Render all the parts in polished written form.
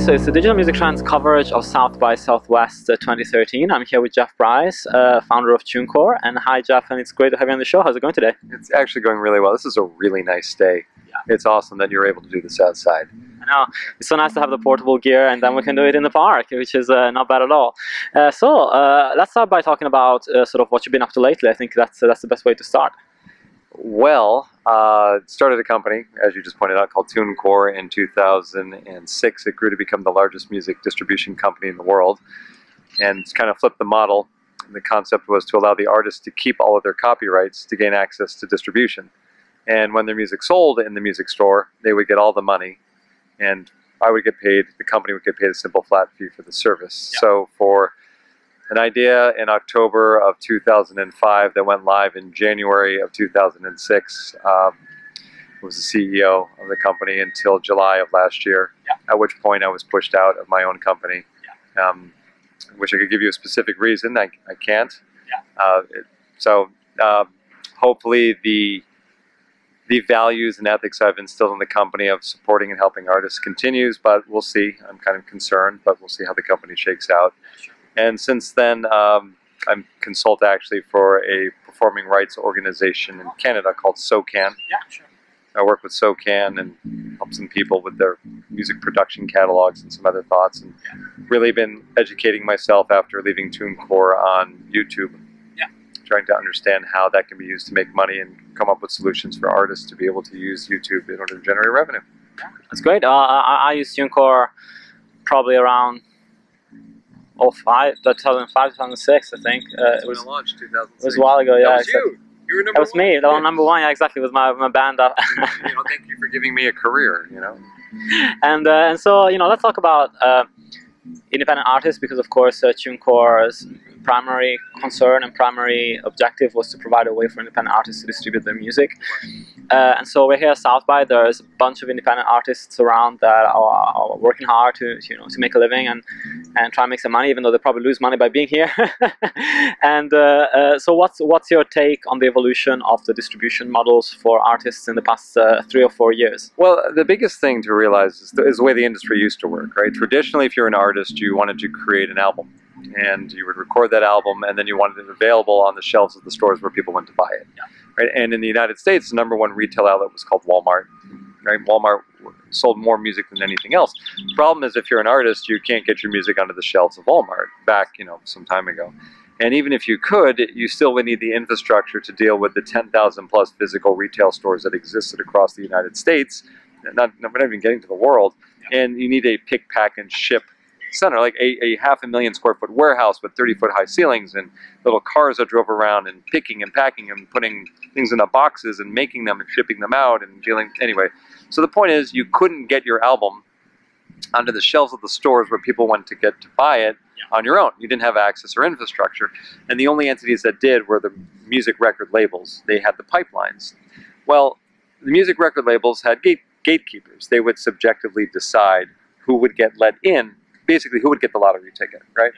So it's the Digital Music Trends coverage of South by Southwest 2013. I'm here with Jeff Bryce, founder of Tunecore. And hi, Jeff, and it's great to have you on the show. How's it going today? It's actually going really well. This is a really nice day. Yeah. It's awesome that you're able to do this outside. I know. It's so nice to have the portable gear, and then we can do it in the park, which is not bad at all. So let's start by talking about sort of what you've been up to lately. I think that's the best way to start. Well, started a company, as you just pointed out, called Tunecore in 2006. It grew to become the largest music distribution company in the world, and kind of flipped the model. The concept was to allow the artists to keep all of their copyrights to gain access to distribution. And when their music sold in the music store, they would get all the money, and I would get paid, the company would get paid a simple flat fee for the service. Yeah. So for an idea in October of 2005 that went live in January of 2006. Was the CEO of the company until July of last year, at which point I was pushed out of my own company. Wish I could give you a specific reason. I can't. Hopefully the values and ethics I've instilled in the company of supporting and helping artists continues, but we'll see. I'm kind of concerned, but we'll see how the company shakes out. And since then, I'm consult actually for a performing rights organization in Canada called SOCAN. Yeah, sure. I work with SOCAN and help some people with their music production catalogs and some other thoughts, and really been educating myself after leaving Tunecore on YouTube. Trying to understand how that can be used to make money and come up with solutions for artists to be able to use YouTube in order to generate revenue. That's great. I used Tunecore probably around 2005, 2006, I think. It was launched 2006. It was a while ago, yeah. That was you. You were number one. That was me. That was number one, yeah, exactly, with my band. Thank you for giving me a career, And so, let's talk about independent artists, because of course Tunecore's primary concern and primary objective was to provide a way for independent artists to distribute their music. And so we're here at South by. There's a bunch of independent artists around that are working hard to make a living and try and make some money, even though they probably lose money by being here. And so what's your take on the evolution of the distribution models for artists in the past 3 or 4 years? Well, the biggest thing to realize is the way the industry used to work, right? Traditionally, if you're an artist, you wanted to create an album, and you would record that album, and then you wanted it available on the shelves of the stores where people went to buy it. Right? And in the United States, the #1 retail outlet was called Walmart. Right? Walmart sold more music than anything else. The problem is, if you're an artist, you can't get your music onto the shelves of Walmart back, some time ago. And even if you could, you still would need the infrastructure to deal with the 10,000 plus physical retail stores that existed across the United States, we're not even getting to the world. And you need a pick, pack, and ship center, like a 500,000 square foot warehouse with 30-foot high ceilings and little cars that drove around and picking and packing and putting things into boxes and making them and shipping them out and dealing. Anyway, so the point is, you couldn't get your album onto the shelves of the stores where people went to get to buy it on your own. You didn't have access or infrastructure, and the only entities that did were the music record labels. They had the pipelines. Well, the music record labels had gatekeepers. They would subjectively decide who would get let in, basically who would get the lottery ticket, right?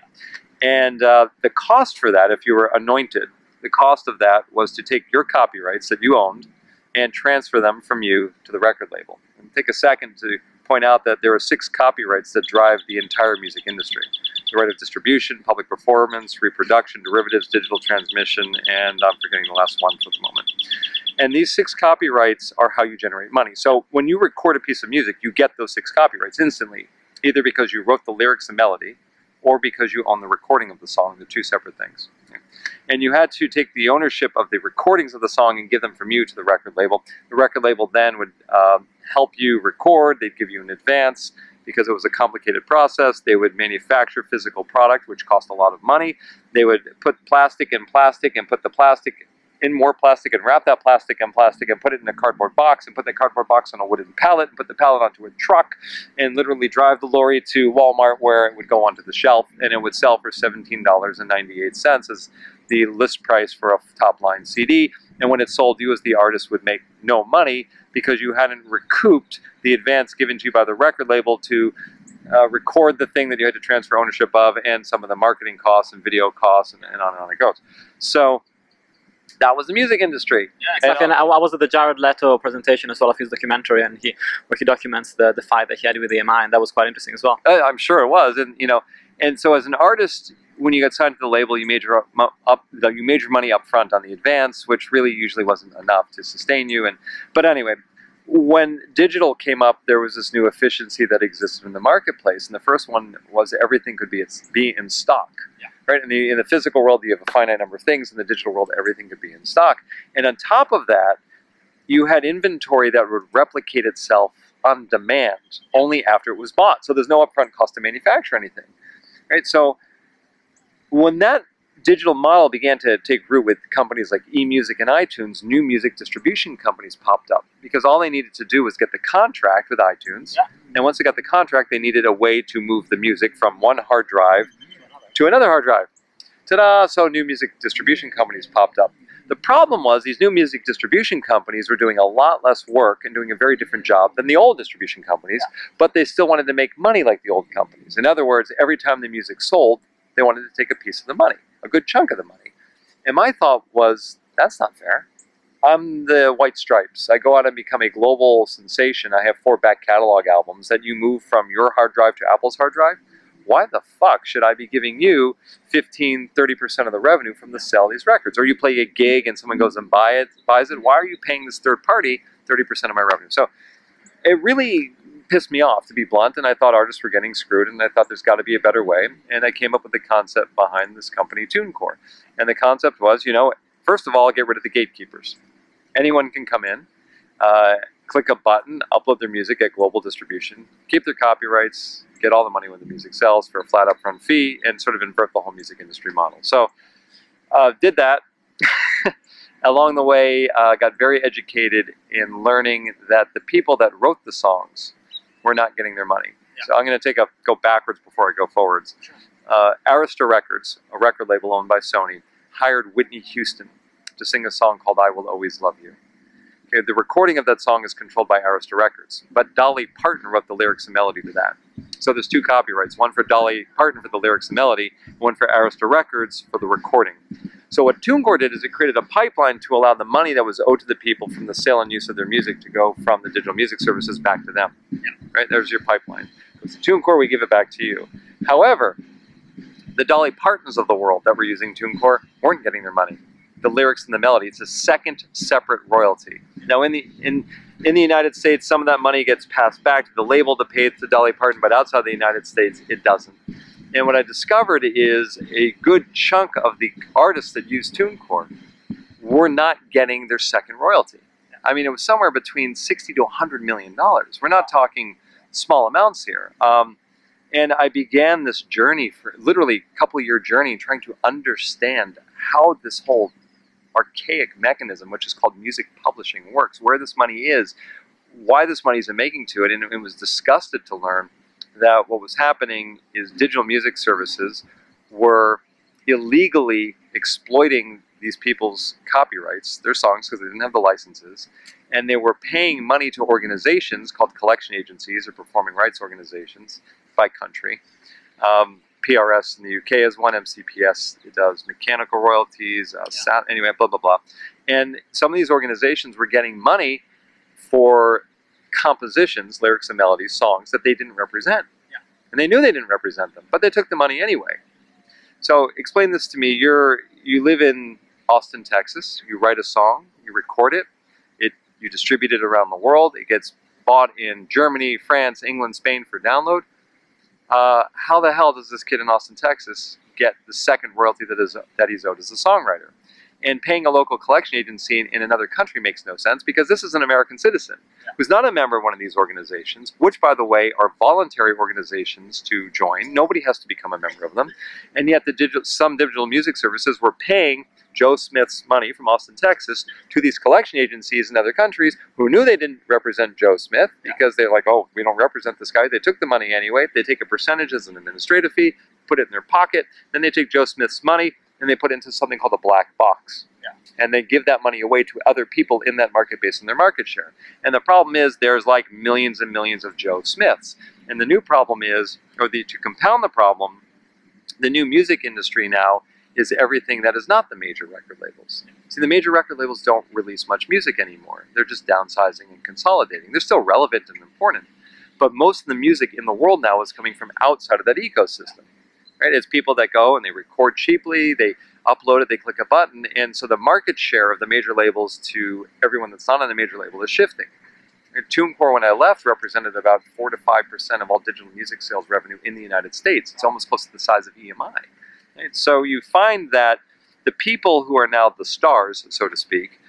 And the cost for that, if you were anointed, the cost of that was to take your copyrights that you owned and transfer them from you to the record label. And take a second to point out that there are 6 copyrights that drive the entire music industry. The right of distribution, public performance, reproduction, derivatives, digital transmission, and I'm forgetting the last one for the moment. And these 6 copyrights are how you generate money. So when you record a piece of music, you get those 6 copyrights instantly, either because you wrote the lyrics and melody, or because you own the recording of the song. They're 2 separate things. And you had to take the ownership of the recordings of the song and give them from you to the record label. The record label then would help you record. They'd give you an advance. Because it was a complicated process, they would manufacture physical product, which cost a lot of money. They would put plastic in plastic and put the plastic in more plastic and wrap that plastic in plastic and put it in a cardboard box and put the cardboard box on a wooden pallet and put the pallet onto a truck and literally drive the lorry to Walmart, where it would go onto the shelf, and it would sell for $17.98 as the list price for a top-line CD. And when it sold, you as the artist would make no money because you hadn't recouped the advance given to you by the record label to record the thing that you had to transfer ownership of, and some of the marketing costs and video costs, and on it goes. So That was the music industry. Yeah, exactly. And I was at the Jared Leto presentation as well of his documentary, and where he documents the fight that he had with EMI, and that was quite interesting as well. I'm sure it was, and and so as an artist, when you got signed to the label, you made your money up front on the advance, which really usually wasn't enough to sustain you. But anyway, when digital came up, there was this new efficiency that existed in the marketplace, and the first one was everything could be in stock. Yeah. Right? In the physical world, you have a finite number of things. In the digital world, everything could be in stock. And on top of that, you had inventory that would replicate itself on demand only after it was bought. So there's no upfront cost to manufacture anything. Right? So when that digital model began to take root with companies like eMusic and iTunes, new music distribution companies popped up because all they needed to do was get the contract with iTunes. Yeah. And once they got the contract, they needed a way to move the music from one hard drive to another hard drive. Ta-da! So new music distribution companies popped up. The problem was these new music distribution companies were doing a lot less work and doing a very different job than the old distribution companies, but they still wanted to make money like the old companies. In other words, every time the music sold, they wanted to take a piece of the money, a good chunk of the money. And my thought was, that's not fair. I'm the White Stripes. I go out and become a global sensation. I have 4 back catalog albums that you move from your hard drive to Apple's hard drive. Why the fuck should I be giving you 15, 30% of the revenue from the sale of these records? Or you play a gig and someone goes and buys it. Why are you paying this third party 30% of my revenue? So it really pissed me off, to be blunt, and I thought artists were getting screwed, and I thought there's got to be a better way. And I came up with the concept behind this company, Tunecore. And the concept was, first of all, get rid of the gatekeepers. Anyone can come in, click a button, upload their music, get global distribution, keep their copyrights, get all the money when the music sells for a flat upfront fee, and sort of invert the whole music industry model. So did that. Along the way, got very educated in learning that the people that wrote the songs were not getting their money. Yeah. So I'm going to go backwards before I go forwards. Sure. Arista Records, a record label owned by Sony, hired Whitney Houston to sing a song called I Will Always Love You. Okay, the recording of that song is controlled by Arista Records, but Dolly Parton wrote the lyrics and melody to that. So there's 2 copyrights, one for Dolly Parton for the lyrics and melody, one for Arista Records for the recording. So what Tunecore did is it created a pipeline to allow the money that was owed to the people from the sale and use of their music to go from the digital music services back to them. Yeah. Right? There's your pipeline. With Tunecore, we give it back to you. However, the Dolly Partons of the world that were using Tunecore weren't getting their money. The lyrics and the melody, it's a second separate royalty. Now in the United States, some of that money gets passed back to the label to pay to Dolly Parton, but outside the United States, it doesn't. And what I discovered is a good chunk of the artists that use Tunecore were not getting their second royalty. I mean, it was somewhere between $60 to $100 million. We're not talking small amounts here. And I began this journey, for literally a couple-year journey, trying to understand how this whole archaic mechanism, which is called music publishing, works, where this money is, why this money isn't making to it. And it was disgusted to learn that what was happening is digital music services were illegally exploiting these people's copyrights, their songs, because they didn't have the licenses, and they were paying money to organizations called collection agencies or performing rights organizations by country. PRS in the UK is one, MCPS, it does mechanical royalties, anyway, blah, blah, blah. And some of these organizations were getting money for compositions, lyrics and melodies, songs that they didn't represent. Yeah. And they knew they didn't represent them, but they took the money anyway. So explain this to me. You live in Austin, Texas, you write a song, you record it, you distribute it around the world, it gets bought in Germany, France, England, Spain for download. How the hell does this kid in Austin, Texas get the second royalty that he's owed as a songwriter? And paying a local collection agency in another country makes no sense because this is an American citizen who's not a member of one of these organizations, which, by the way, are voluntary organizations to join. Nobody has to become a member of them. And yet some digital music services were paying Joe Smith's money from Austin, Texas to these collection agencies in other countries who knew they didn't represent Joe Smith because they're like, oh, we don't represent this guy. They took the money anyway. They take a percentage as an administrative fee, put it in their pocket. Then they take Joe Smith's money and they put it into something called a black box. Yeah. And they give that money away to other people in that market based on their market share. And the problem is there's like millions and millions of Joe Smiths. And the new problem is, to compound the problem, the new music industry now is everything that is not the major record labels. See, the major record labels don't release much music anymore. They're just downsizing and consolidating. They're still relevant and important, but most of the music in the world now is coming from outside of that ecosystem. Right? It's people that go and they record cheaply, they upload it, they click a button, and so the market share of the major labels to everyone that's not on the major label is shifting. And Tunecore, when I left, represented about 4 to 5% of all digital music sales revenue in the United States. It's almost close to the size of EMI. Right? So you find that the people who are now the stars, so to speak,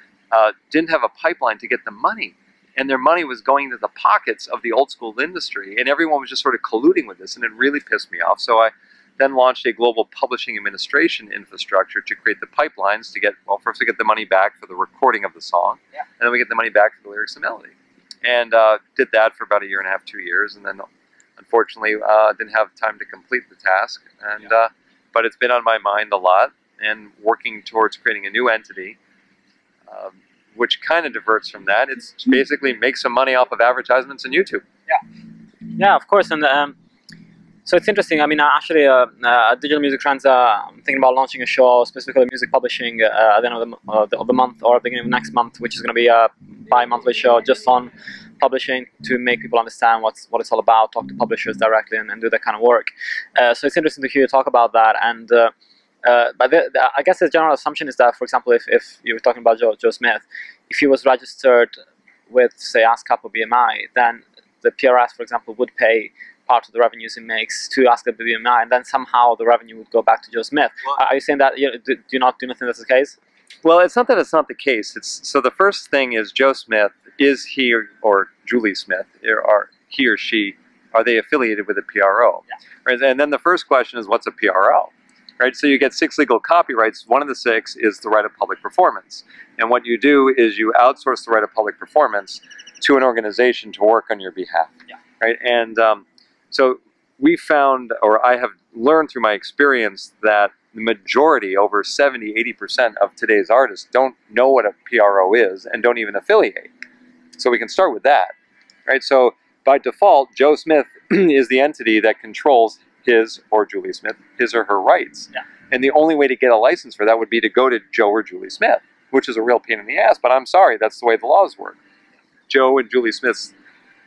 didn't have a pipeline to get the money. And their money was going into the pockets of the old school industry, and everyone was just sort of colluding with this, and it really pissed me off. So I then launched a global publishing administration infrastructure to create the pipelines to get, well, first we get the money back for the recording of the song, and then we get the money back for the lyrics and melody. And did that for about 1.5 years, 2 years, and then unfortunately didn't have time to complete the task. And but it's been on my mind a lot, and working towards creating a new entity, which kind of diverts from that. It's basically make some money off of advertisements on YouTube. Yeah, of course. And so it's interesting. I mean, actually, Digital Music Trends, I'm thinking about launching a show specifically music publishing at the end of the month or beginning of next month, which is going to be a bi-monthly show just on publishing to make people understand what it's all about, talk to publishers directly, and do that kind of work. So it's interesting to hear you talk about that. And but I guess the general assumption is that, for example, if you were talking about Joe Smith, if he was registered with, say, ASCAP or BMI, then the PRS, for example, would pay part of the revenues he makes to ASCAP or BMI, and then somehow the revenue would go back to Joe Smith. Well, are you saying that? Do you not think that's the case? Well, it's not that it's not the case. So the first thing is Joe Smith, is he or Julie Smith, or he or she, are they affiliated with a PRO? Right? And then the first question is, what's a PRO? Right? So you get 6 legal copyrights. One of the 6 is the right of public performance. And what you do is you outsource the right of public performance to an organization to work on your behalf. Right? And so we found, or I have learned through my experience, that the majority, over 70, 80% of today's artists don't know what a PRO is and don't even affiliate. So we can start with that. Right? So by default, Joe Smith is the entity that controls his or Julie Smith, his or her rights. And the only way to get a license for that would be to go to Joe or Julie Smith, which is a real pain in the ass, but I'm sorry, that's the way the laws work. Joe and Julie Smith's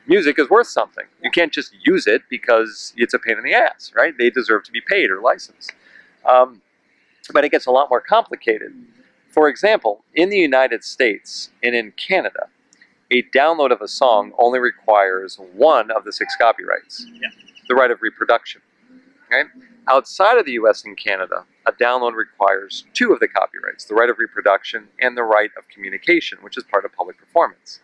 music is worth something. You can't just use it because it's a pain in the ass, right? They deserve to be paid or licensed. But it gets a lot more complicated. For example, in the United States and in Canada, a download of a song only requires 1 of the 6 copyrights, the right of reproduction. Right? Outside of the US and Canada, a download requires 2 of the copyrights, the right of reproduction and the right of communication, which is part of public performance.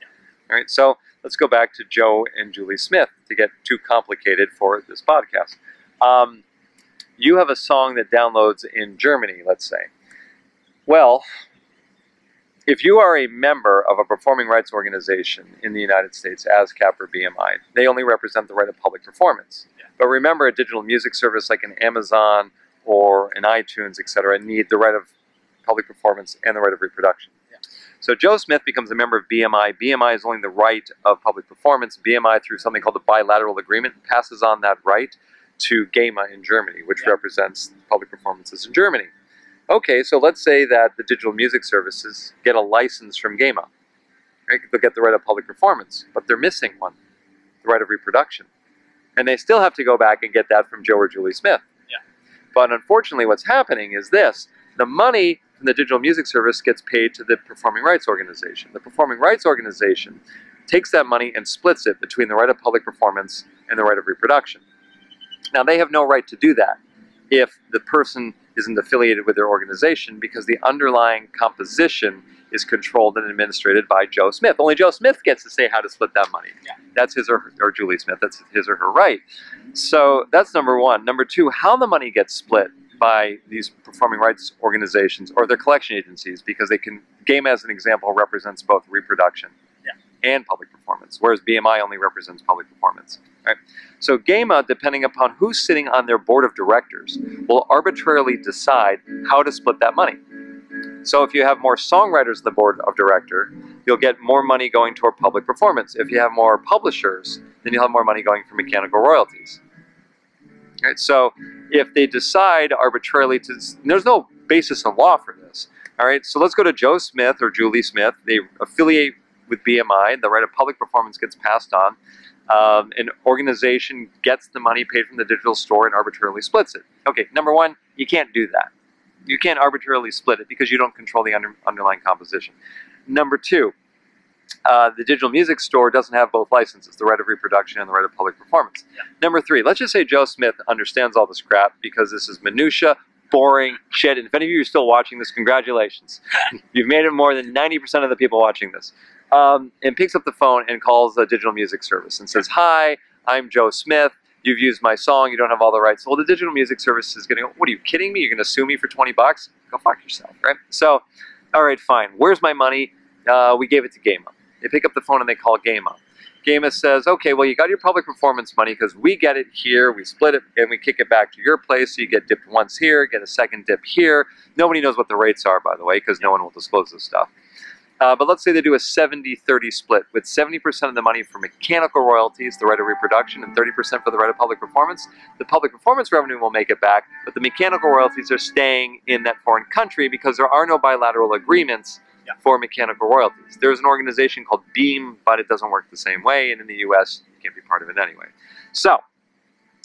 All right, so let's go back to Joe and Julie Smith to get too complicated for this podcast. You have a song that downloads in Germany, let's say. Well, if you are a member of a performing rights organization in the United States, ASCAP or BMI, they only represent the right of public performance. But remember, a digital music service like an Amazon or an iTunes, etc., need the right of public performance and the right of reproduction. So Joe Smith becomes a member of BMI. BMI is only the right of public performance. BMI, through something called the bilateral agreement, passes on that right to GEMA in Germany, which represents public performances in Germany. Okay, so let's say that the digital music services get a license from GEMA. Right? They'll get the right of public performance, but they're missing one, the right of reproduction. And they still have to go back and get that from Joe or Julie Smith. But unfortunately, what's happening is this. The money from the digital music service gets paid to the performing rights organization. The performing rights organization takes that money and splits it between the right of public performance and the right of reproduction. Now, they have no right to do that if the person isn't affiliated with their organization, because the underlying composition is controlled and administrated by Joe Smith. Only Joe Smith gets to say how to split that money. That's his or Julie Smith. That's his or her right. So that's number 1. Number 2, how the money gets split by these performing rights organizations or their collection agencies, because they can, GEMA as an example represents both reproduction and public performance, whereas BMI only represents public performance. Right? So GEMA, depending upon who's sitting on their board of directors, will arbitrarily decide how to split that money. So if you have more songwriters on the board of director, you'll get more money going toward public performance. If you have more publishers, then you'll have more money going for mechanical royalties. Right? So if they decide arbitrarily to, there's no basis in law for this, All right, so let's go to Joe Smith or Julie Smith. They affiliate with BMI. The right of public performance gets passed on. An organization gets the money paid from the digital store and arbitrarily splits it. Okay, number one, you can't do that. You can't arbitrarily split it because you don't control the underlying composition. Number two, the digital music store doesn't have both licenses, the right of reproduction and the right of public performance. Yeah. Number three, let's just say Joe Smith understands all this crap because this is minutia, boring shit. And if any of you are still watching this, congratulations. You've made it more than 90% of the people watching this. And picks up the phone and calls a digital music service and says, hi, I'm Joe Smith. You've used my song. You don't have all the rights. Well, the digital music service is going to go, what are you kidding me? You're going to sue me for 20 bucks? Go fuck yourself, right? So, all right, fine. Where's my money? We gave it to GAMA. They pick up the phone and they call GAMA. GAMA says, okay, well, you got your public performance money because we get it here, we split it, and we kick it back to your place. So you get dipped once here, get a second dip here. Nobody knows what the rates are, by the way, because no one will disclose this stuff. But let's say they do a 70-30 split with 70% of the money for mechanical royalties, the right of reproduction, and 30% for the right of public performance. The public performance revenue will make it back, but the mechanical royalties are staying in that foreign country because there are no bilateral agreements for mechanical royalties. There's an organization called BEAM, but it doesn't work the same way, and in the US, you can't be part of it anyway. So,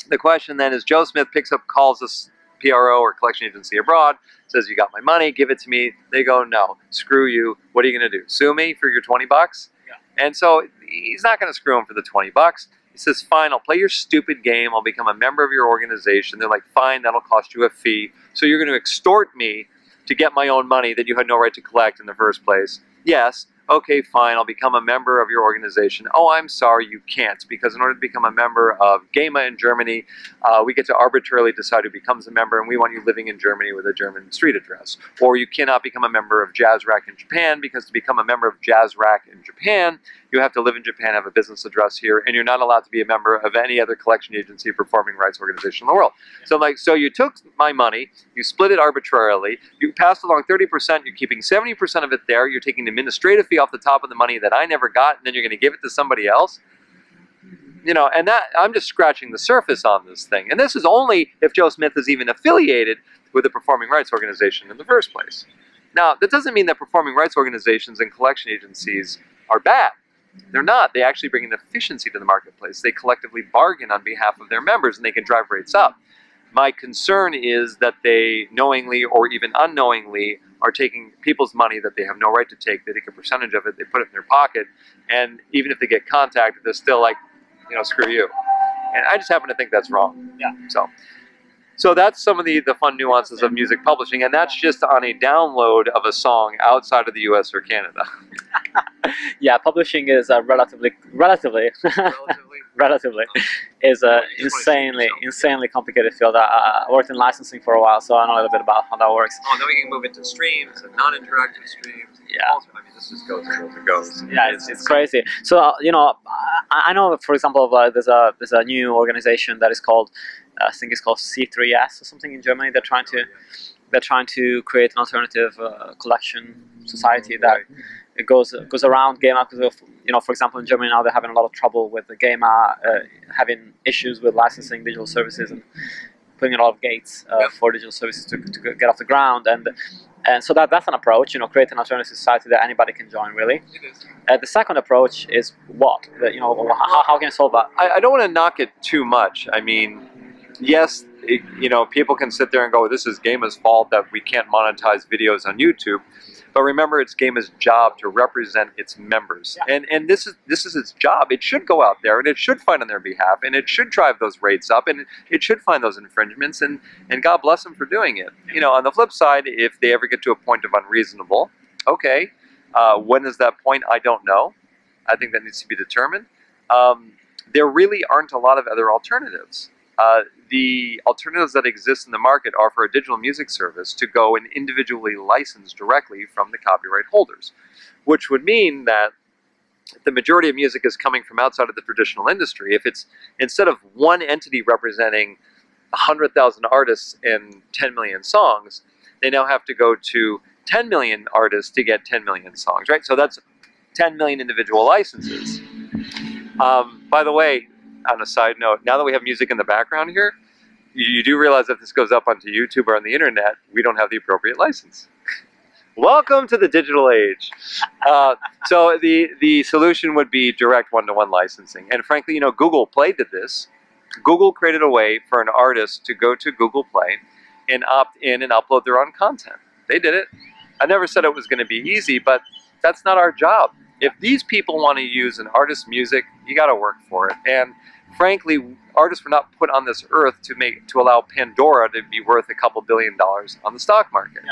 the question then is, Joe Smith picks up, calls this PRO or collection agency abroad, says, you got my money, give it to me. They go, no, screw you. What are you going to do? Sue me for your 20 bucks? Yeah. And so he's not going to screw him for the 20 bucks. He says, fine, I'll play your stupid game. I'll become a member of your organization. They're like, fine, that'll cost you a fee. So you're going to extort me to get my own money that you had no right to collect in the first place. Yes. Okay, fine, I'll become a member of your organization. Oh, I'm sorry, you can't, because in order to become a member of GAMA in Germany, we get to arbitrarily decide who becomes a member, and we want you living in Germany with a German street address. Or you cannot become a member of Jazz Rack in Japan, because to become a member of Jazz Rack in Japan, you have to live in Japan, have a business address here, and you're not allowed to be a member of any other collection agency, performing rights organization in the world. So so you took my money, you split it arbitrarily, you passed along 30%, you're keeping 70% of it there, you're taking an administrative fee off the top of the money that I never got, and then you're going to give it to somebody else. You know, and that, I'm just scratching the surface on this thing. And this is only if Joe Smith is even affiliated with a performing rights organization in the first place. Now, that doesn't mean that performing rights organizations and collection agencies are bad. They're not. They actually bring an efficiency to the marketplace. They collectively bargain on behalf of their members, and they can drive rates up. My concern is that they knowingly or even unknowingly are taking people's money that they have no right to take. They take a percentage of it, they put it in their pocket, and even if they get contacted, they're still like, you know, screw you. And I just happen to think that's wrong. Yeah. So that's some of the fun nuances of music publishing, and that's just on a download of a song outside of the US or Canada. Yeah, publishing is relatively is a insanely complicated field. I worked in licensing for a while, so I know a little bit about how that works. Oh, and then we can move into streams and non-interactive streams. Yeah. I mean, this just goes and goes. Yeah, it's crazy. So you know, I know, for example, there's a new organization that is called, I think it's called C3S or something in Germany. They're trying to create an alternative collection society that it goes around GAMA, because you know, for example, in Germany now they're having a lot of trouble with the GAMA having issues with licensing digital services and putting a lot of gates for digital services to get off the ground, and so that's an approach, you know, create an alternative society that anybody can join, really. The second approach is what? You know, how can you solve that? I don't want to knock it too much. I mean, yes, you know, people can sit there and go, this is GAMA's fault that we can't monetize videos on YouTube. But remember, it's GAMA's job to represent its members. Yeah. And this is its job. It should go out there and it should fight on their behalf, and it should drive those rates up, and it should find those infringements, and God bless them for doing it. Yeah. You know, on the flip side, if they ever get to a point of unreasonable, okay, when is that point? I don't know. I think that needs to be determined. There really aren't a lot of other alternatives. The alternatives that exist in the market are for a digital music service to go and individually license directly from the copyright holders, which would mean that the majority of music is coming from outside of the traditional industry. If it's, instead of one entity representing 100,000 artists and 10 million songs, they now have to go to 10 million artists to get 10 million songs, right? So that's 10 million individual licenses. By the way, on a side note, now that we have music in the background here, you do realize that this goes up onto YouTube or on the internet, we don't have the appropriate license. Welcome to the digital age. So the solution would be direct one-to-one licensing. And frankly, you know, Google Play did this. Google created a way for an artist to go to Google Play and opt in and upload their own content. They did it. I never said it was going to be easy, but that's not our job. If these people want to use an artist's music, you got to work for it. And frankly, artists were not put on this earth to allow Pandora to be worth a couple $2 billion on the stock market,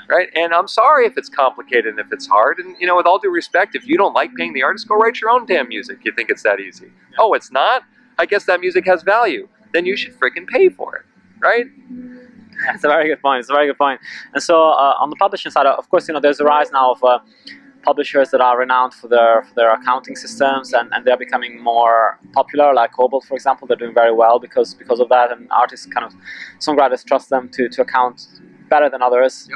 right? And I'm sorry if it's complicated and if it's hard. And you know, with all due respect, if you don't like paying the artist, go write your own damn music. You think it's that easy? Yeah. Oh, it's not? I guess that music has value. Then you should freaking pay for it, right? It's a very good point. It's a very good point. And so on the publishing side, of course, you know, there's a rise now of publishers that are renowned for their accounting systems, and they're becoming more popular, like Cobalt, for example. They're doing very well because of that, and artists songwriters trust them to account better than others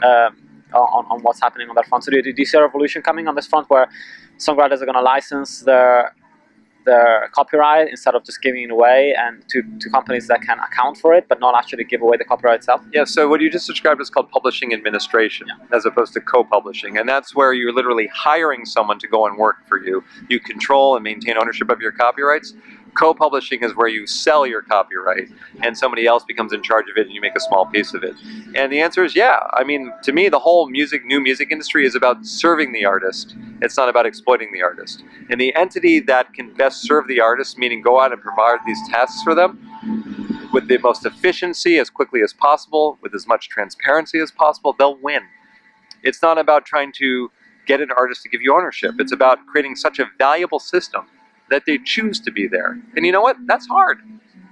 on what's happening on that front. So do you see a revolution coming on this front where songwriters are going to license their copyright instead of just giving it away, and to companies that can account for it but not actually give away the copyright itself? Yeah, so what you just described is called publishing administration, as opposed to co-publishing, and that's where you're literally hiring someone to go and work for you. You control and maintain ownership of your copyrights. Co-publishing is where you sell your copyright and somebody else becomes in charge of it and you make a small piece of it. And the answer is yeah. I mean, to me, the whole new music industry is about serving the artist. It's not about exploiting the artist. And the entity that can best serve the artist, meaning go out and provide these tasks for them with the most efficiency as quickly as possible, with as much transparency as possible, they'll win. It's not about trying to get an artist to give you ownership. It's about creating such a valuable system that they choose to be there. And you know what? That's hard.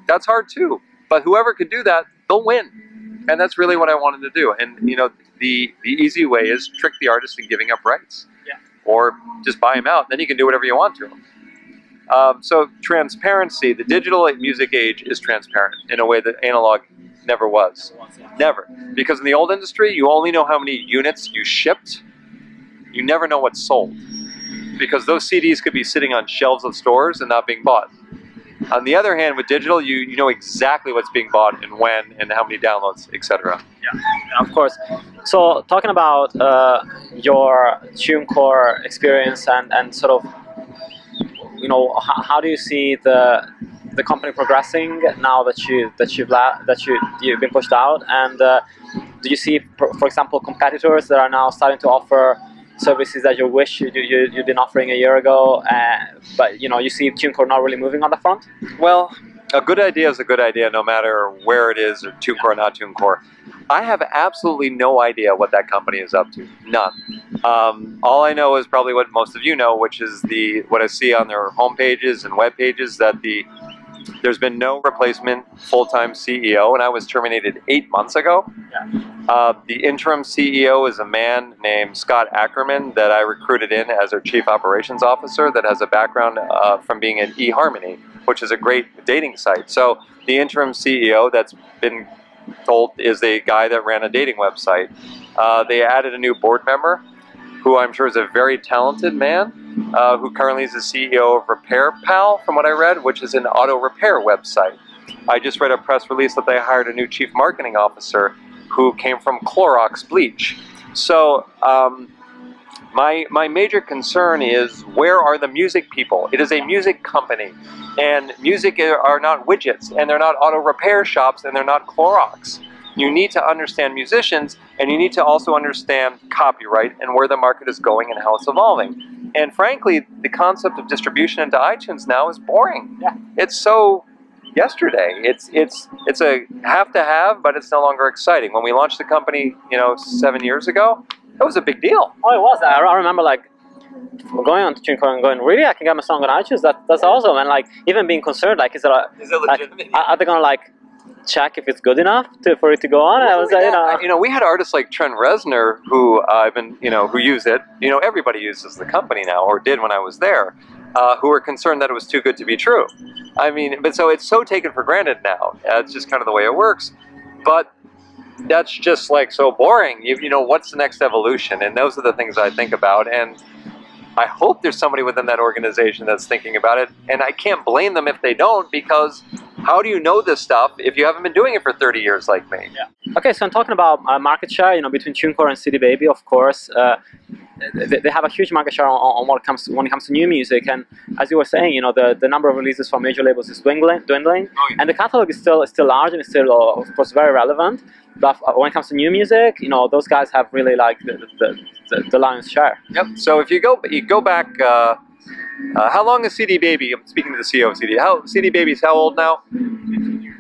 That's hard too. But whoever could do that, they'll win. And that's really what I wanted to do. And you know, the easy way is trick the artist in giving up rights. Yeah. Or just buy them out. Then you can do whatever you want to them. So transparency, the digital music age is transparent in a way that analog never was. Never. Because in the old industry, you only know how many units you shipped. You never know what's sold. Because those CDs could be sitting on shelves of stores and not being bought. On the other hand, with digital, you know exactly what's being bought and when and how many downloads, etc. Yeah, of course. So talking about your Tunecore experience and sort of, you know, how do you see the company progressing now that you've been pushed out, and do you see, for example, competitors that are now starting to offer services that you wish you'd been offering a year ago, but you know, you see Tunecore not really moving on the front? Well, a good idea is a good idea no matter where it is, or Tunecore or not Tunecore. I have absolutely no idea what that company is up to. None. All I know is probably what most of you know, which is what I see on their home pages and web pages, that there's been no replacement full-time CEO, and I was terminated 8 months ago. Yeah. The interim CEO is a man named Scott Ackerman that I recruited in as our Chief Operations Officer, that has a background from being at eHarmony, which is a great dating site. So the interim CEO that's been told is a guy that ran a dating website. They added a new board member, who I'm sure is a very talented man, who currently is the CEO of Repair Pal, from what I read, which is an auto repair website. I just read a press release that they hired a new chief marketing officer who came from Clorox bleach. So my major concern is, where are the music people? It is a music company, and music are not widgets, and they're not auto repair shops, and they're not Clorox. You need to understand musicians, and you need to also understand copyright and where the market is going and how it's evolving. And frankly, the concept of distribution into iTunes now is boring. Yeah. It's so yesterday. It's a have to have, but it's no longer exciting. When we launched the company, you know, 7 years ago, it was a big deal. Oh, it was. I remember like going on to Tunecore and going, really, I can get my song on iTunes? That's awesome. And like even being concerned, like, is it legitimate? Like, are they gonna like check if it's good enough for it to go on? I was, you know, we had artists like Trent Reznor who who use it. You know, everybody uses the company now, or did when I was there, who were concerned that it was too good to be true. I mean, but so it's so taken for granted now. It's just kind of the way it works. But that's just like so boring. You know, what's the next evolution? And those are the things I think about. And I hope there's somebody within that organization that's thinking about it. And I can't blame them if they don't, because how do you know this stuff if you haven't been doing it for 30 years like me? Yeah. Okay, so I'm talking about market share, between Tunecore and CD Baby, of course. They have a huge market share on when it comes to new music, and as you were saying, the number of releases from major labels is dwindling, Oh, yeah. and the catalog is still large and is still, of course, very relevant. But when it comes to new music, those guys have really like the lion's share. Yep. So if you go back, how long is CD Baby? I'm speaking to the CEO of CD. CD Baby's how old now?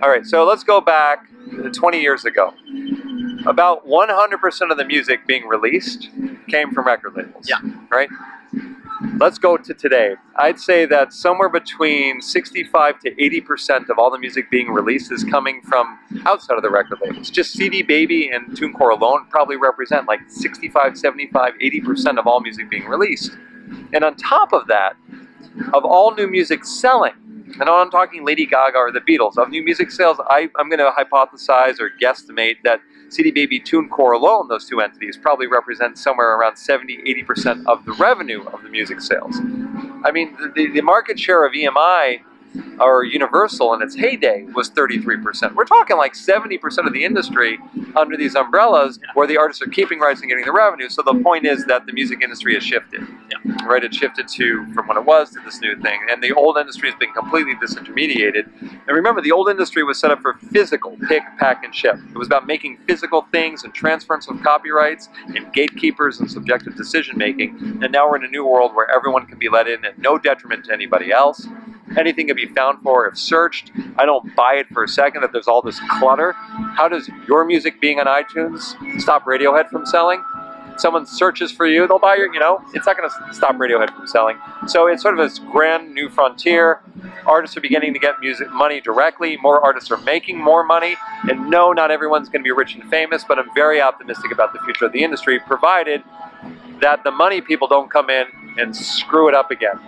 All right. So let's go back 20 years ago. About 100% of the music being released came from record labels. Yeah. Right? Let's go to today. I'd say that somewhere between 65 to 80% of all the music being released is coming from outside of the record labels. Just CD Baby and Tunecore alone probably represent like 65, 75, 80% of all music being released. And on top of that, of all new music selling, and I'm talking Lady Gaga or the Beatles, of new music sales, I'm going to hypothesize or guesstimate that CD Baby, Tunecore alone, those two entities, probably represent somewhere around 70–80% of the revenue of the music sales. I mean, the market share of EMI or Universal in its heyday was 33%. We're talking like 70% of the industry under these umbrellas where the artists are keeping rights and getting the revenue. So the point is that the music industry has shifted. Yeah. Right? It shifted from what it was to this new thing. And the old industry has been completely disintermediated. And remember, the old industry was set up for physical pick, pack, and ship. It was about making physical things and transference of copyrights and gatekeepers and subjective decision making. And now we're in a new world where everyone can be let in at no detriment to anybody else. Anything can be found for if searched. I don't buy it for a second that there's all this clutter. How does your music being on iTunes stop Radiohead from selling? Someone searches for you, they'll buy your, it's not going to stop Radiohead from selling. So it's sort of this grand new frontier. Artists are beginning to get money directly. More artists are making more money. And no, not everyone's going to be rich and famous, but I'm very optimistic about the future of the industry, provided that the money people don't come in and screw it up again.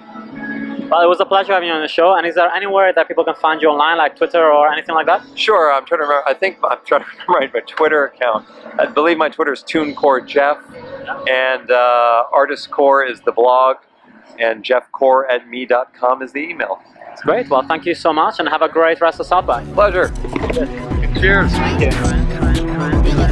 Well, it was a pleasure having you on the show. And is there anywhere that people can find you online, like Twitter or anything like that? Sure. I'm trying to remember. I'm trying to remember my Twitter account. I believe my Twitter is Tunecore Jeff, and Artist Core is the blog, and jeffcore@me.com is the email. That's great. Well, thank you so much, and have a great rest of South by. Pleasure. Good. Cheers. Thank you.